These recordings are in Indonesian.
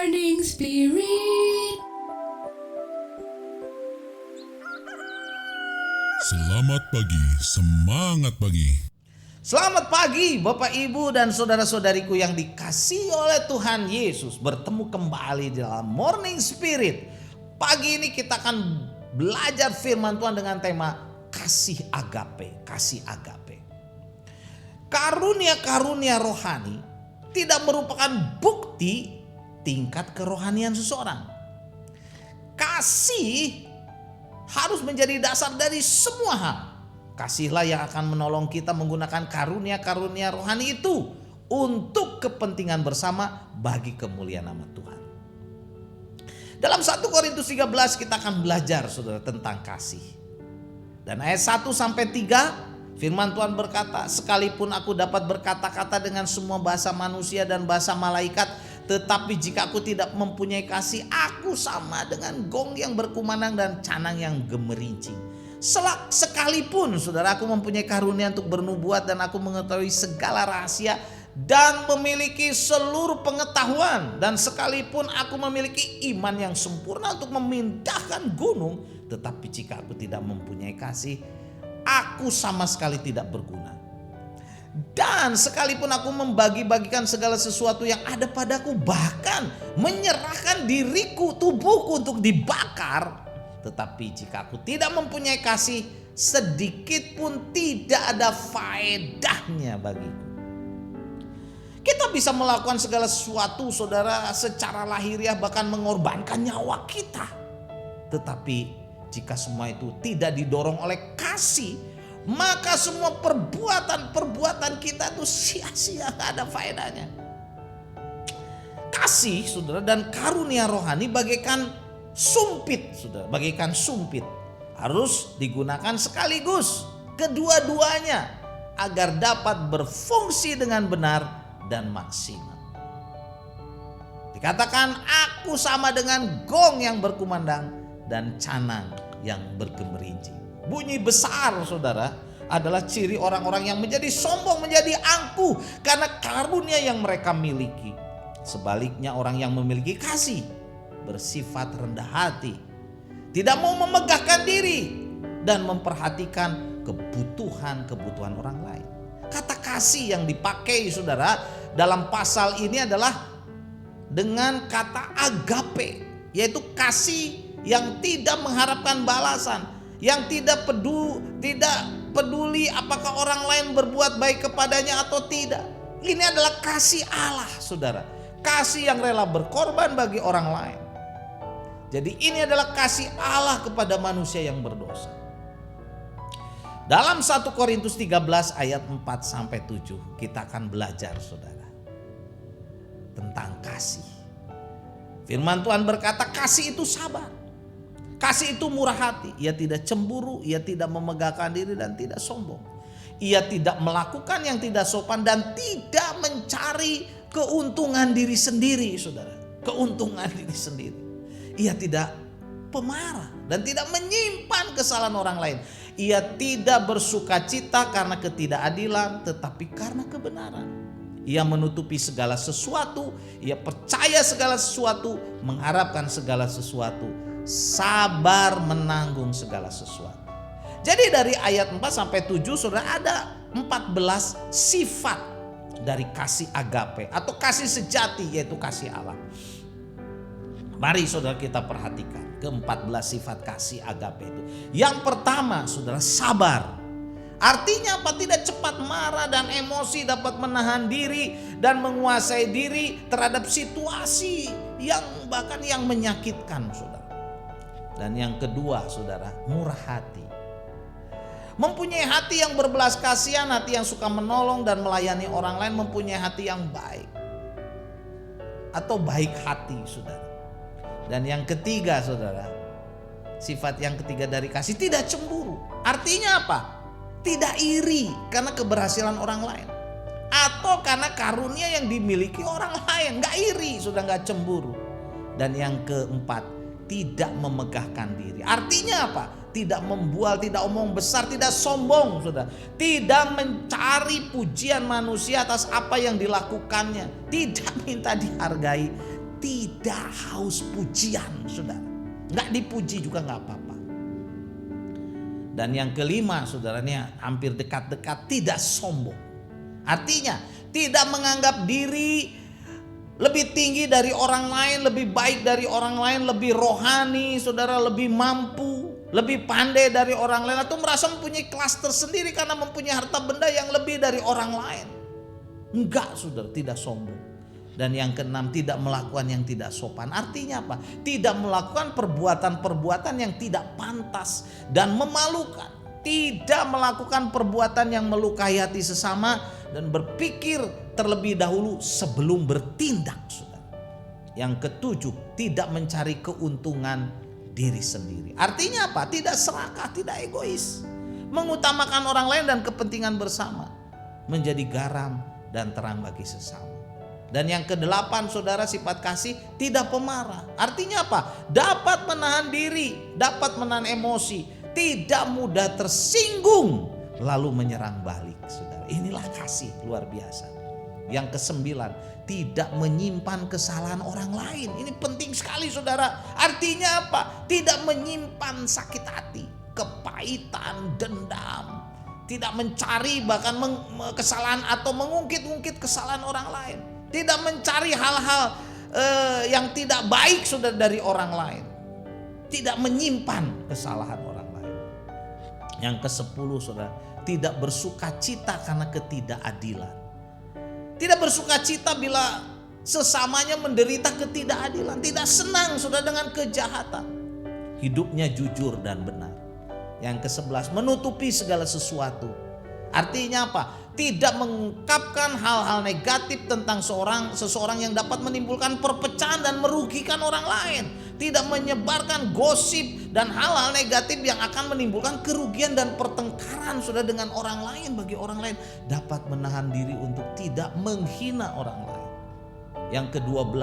Morning Spirit. Selamat pagi, semangat pagi. Selamat pagi Bapak Ibu dan saudara-saudariku yang dikasihi oleh Tuhan Yesus. Bertemu kembali dalam Morning Spirit. Pagi ini kita akan belajar firman Tuhan dengan tema kasih agape. Kasih agape. Karunia-karunia rohani tidak merupakan bukti tingkat kerohanian seseorang. Kasih harus menjadi dasar dari semua hal. Kasihlah yang akan menolong kita menggunakan karunia-karunia rohani itu untuk kepentingan bersama bagi kemuliaan nama Tuhan. Dalam 1 Korintus 13 kita akan belajar saudara tentang kasih. Dan ayat 1 sampai 3 firman Tuhan berkata, sekalipun aku dapat berkata-kata dengan semua bahasa manusia dan bahasa malaikat, tetapi jika aku tidak mempunyai kasih, aku sama dengan gong yang berkumandang dan canang yang gemerincing. Sekalipun saudara aku mempunyai karunia untuk bernubuat dan aku mengetahui segala rahasia dan memiliki seluruh pengetahuan, dan sekalipun aku memiliki iman yang sempurna untuk memindahkan gunung, tetapi jika aku tidak mempunyai kasih, aku sama sekali tidak berguna. Dan sekalipun aku membagi-bagikan segala sesuatu yang ada padaku, bahkan menyerahkan diriku, tubuhku untuk dibakar, tetapi jika aku tidak mempunyai kasih, sedikit pun tidak ada faedahnya bagiku. Kita bisa melakukan segala sesuatu saudara secara lahiriah, bahkan mengorbankan nyawa kita. Tetapi jika semua itu tidak didorong oleh kasih, maka semua perbuatan kita itu sia-sia, gak ada faedahnya. Kasih saudara dan karunia rohani bagaikan sumpit saudara, bagaikan sumpit. Harus digunakan sekaligus kedua-duanya agar dapat berfungsi dengan benar dan maksimal. Dikatakan aku sama dengan gong yang berkumandang dan canang yang bergemerincing. Bunyi besar saudara adalah ciri orang-orang yang menjadi sombong, menjadi angkuh karena karunia yang mereka miliki. Sebaliknya orang yang memiliki kasih bersifat rendah hati, tidak mau memegahkan diri dan memperhatikan kebutuhan orang lain. Kata kasih yang dipakai saudara dalam pasal ini adalah dengan kata agape, yaitu kasih yang tidak mengharapkan balasan, yang tidak peduli apakah orang lain berbuat baik kepadanya atau tidak. Ini adalah kasih Allah saudara, kasih yang rela berkorban bagi orang lain. Jadi ini adalah kasih Allah kepada manusia yang berdosa. Dalam 1 Korintus 13 ayat 4 sampai 7 kita akan belajar saudara tentang kasih. Firman Tuhan berkata, kasih itu sabar. Kasih itu murah hati. Ia tidak cemburu, ia tidak memegahkan diri dan tidak sombong. Ia tidak melakukan yang tidak sopan dan tidak mencari keuntungan diri sendiri saudara. Keuntungan diri sendiri. Ia tidak pemarah dan tidak menyimpan kesalahan orang lain. Ia tidak bersuka cita karena ketidakadilan, tetapi karena kebenaran. Ia menutupi segala sesuatu, ia percaya segala sesuatu, mengharapkan segala sesuatu, sabar menanggung segala sesuatu. Jadi dari ayat 4 sampai 7 saudara ada 14 sifat dari kasih agape atau kasih sejati, yaitu kasih Allah. Mari saudara kita perhatikan ke-14 sifat kasih agape itu. Yang pertama saudara, sabar. Artinya apa? Tidak cepat marah dan emosi, dapat menahan diri dan menguasai diri terhadap situasi yang bahkan yang menyakitkan saudara. Dan yang kedua saudara, murah hati. Mempunyai hati yang berbelas kasihan, hati yang suka menolong dan melayani orang lain, mempunyai hati yang baik atau baik hati saudara. Dan yang ketiga saudara, sifat yang ketiga dari kasih, tidak cemburu. Artinya apa? Tidak iri karena keberhasilan orang lain atau karena karunia yang dimiliki orang lain. Gak iri, sudah gak cemburu. Dan yang keempat, tidak memegahkan diri. Artinya apa? Tidak membual, tidak omong besar, tidak sombong saudara. Tidak mencari pujian manusia atas apa yang dilakukannya. Tidak minta dihargai. tidak haus pujian, saudara. Nggak dipuji juga nggak apa-apa. Dan yang kelima, saudaranya, hampir dekat-dekat, tidak sombong. Artinya tidak menganggap diri lebih tinggi dari orang lain, lebih baik dari orang lain, lebih rohani, saudara, lebih mampu, lebih pandai dari orang lain, atau merasa mempunyai kelas tersendiri karena mempunyai harta benda yang lebih dari orang lain. Enggak, saudara, tidak sombong. Dan yang keenam, tidak melakukan yang tidak sopan. Artinya apa? Tidak melakukan perbuatan-perbuatan yang tidak pantas dan memalukan. Tidak melakukan perbuatan yang melukai hati sesama dan berpikir terlebih dahulu sebelum bertindak, saudara. Yang ketujuh, tidak mencari keuntungan diri sendiri. Artinya apa? Tidak serakah, tidak egois. Mengutamakan orang lain dan kepentingan bersama. Menjadi garam dan terang bagi sesama. Dan yang kedelapan, saudara, sifat kasih tidak pemarah. Artinya apa? Dapat menahan diri, dapat menahan emosi, tidak mudah tersinggung lalu menyerang balik, saudara. Inilah kasih luar biasa. Yang kesembilan, tidak menyimpan kesalahan orang lain. Ini penting sekali, saudara. Artinya apa? Tidak menyimpan sakit hati, kepahitan, dendam. Tidak mencari bahkan kesalahan atau mengungkit-ungkit kesalahan orang lain. Tidak mencari hal-hal yang tidak baik, saudara, dari orang lain. Tidak menyimpan kesalahan orang lain. Yang ke-10, saudara, tidak bersuka cita karena ketidakadilan. Tidak bersuka cita bila sesamanya menderita ketidakadilan. Tidak senang, saudara, dengan kejahatan. Hidupnya jujur dan benar. Yang ke-11, menutupi segala sesuatu. Artinya apa? Tidak mengungkapkan hal-hal negatif tentang seseorang yang dapat menimbulkan perpecahan dan merugikan orang lain. Tidak menyebarkan gosip dan hal-hal negatif yang akan menimbulkan kerugian dan pertengkaran, saudara, dengan orang lain. Bagi orang lain, dapat menahan diri untuk tidak menghina orang lain. Yang ke-12,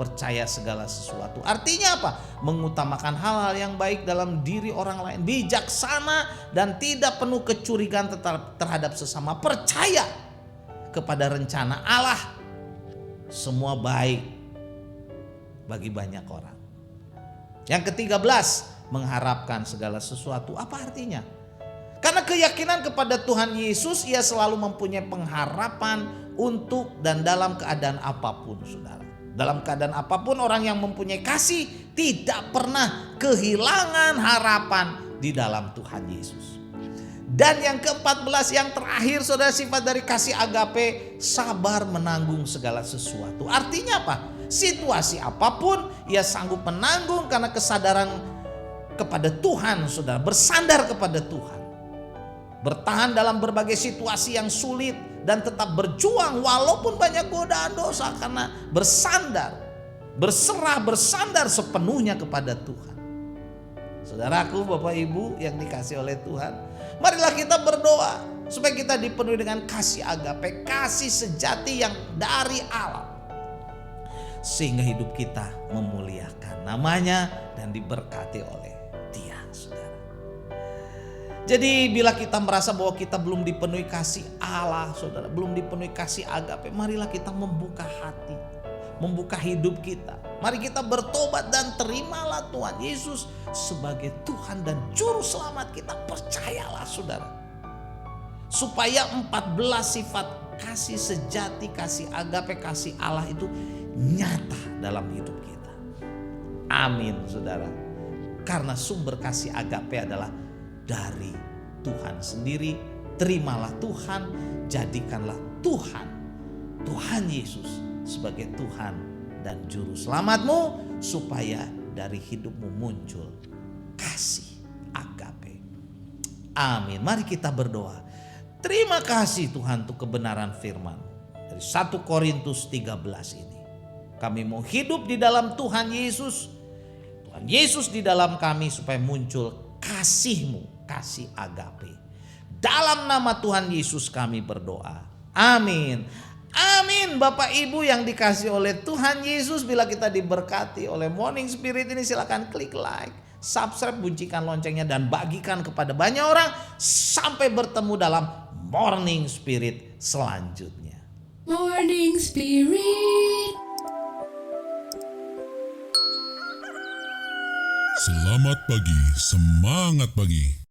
percaya segala sesuatu. Artinya apa? Mengutamakan hal-hal yang baik dalam diri orang lain. Bijaksana dan tidak penuh kecurigaan terhadap sesama. Percaya kepada rencana Allah. Semua baik bagi banyak orang. Yang ke-13, mengharapkan segala sesuatu. Apa artinya? Karena keyakinan kepada Tuhan Yesus, ia selalu mempunyai pengharapan untuk dan dalam keadaan apapun, saudara. Dalam keadaan apapun, orang yang mempunyai kasih tidak pernah kehilangan harapan di dalam Tuhan Yesus. Dan yang ke-14, yang terakhir, saudara, sifat dari kasih agape, sabar menanggung segala sesuatu. Artinya apa? Situasi apapun ia sanggup menanggung karena kesadaran kepada Tuhan, saudara. Bersandar kepada Tuhan. Bertahan dalam berbagai situasi yang sulit dan tetap berjuang walaupun banyak godaan dosa, karena bersandar, berserah, bersandar sepenuhnya kepada Tuhan. Saudaraku, Bapak Ibu yang dikasihi oleh Tuhan, marilah kita berdoa supaya kita dipenuhi dengan kasih agape, kasih sejati yang dari Allah, sehingga hidup kita memuliakan namanya dan diberkati oleh Dia, saudara. Jadi bila kita merasa bahwa kita belum dipenuhi kasih Allah, saudara, belum dipenuhi kasih agape, marilah kita membuka hati, membuka hidup kita. Mari kita bertobat dan terimalah Tuhan Yesus sebagai Tuhan dan Juru Selamat kita. Percayalah, saudara, supaya 14 sifat kasih sejati, kasih agape, kasih Allah itu nyata dalam hidup kita. Amin, saudara. Karena sumber kasih agape adalah dari Tuhan sendiri. Terimalah Tuhan, jadikanlah Tuhan Yesus sebagai Tuhan dan Juru Selamatmu, supaya dari hidupmu muncul kasih agape. Amin. Mari kita berdoa. Terima kasih Tuhan untuk kebenaran firman dari 1 Korintus 13 ini. Kami mau hidup di dalam Tuhan Yesus, Tuhan Yesus di dalam kami, supaya muncul kasih-Mu, kasih agape. Dalam nama Tuhan Yesus kami berdoa. Amin. Amin. Bapak Ibu yang dikasihi oleh Tuhan Yesus, bila kita diberkati oleh Morning Spirit ini, silakan klik like, subscribe, bunyikan loncengnya, dan bagikan kepada banyak orang. Sampai bertemu dalam Morning Spirit selanjutnya. Morning Spirit. Selamat pagi, semangat pagi.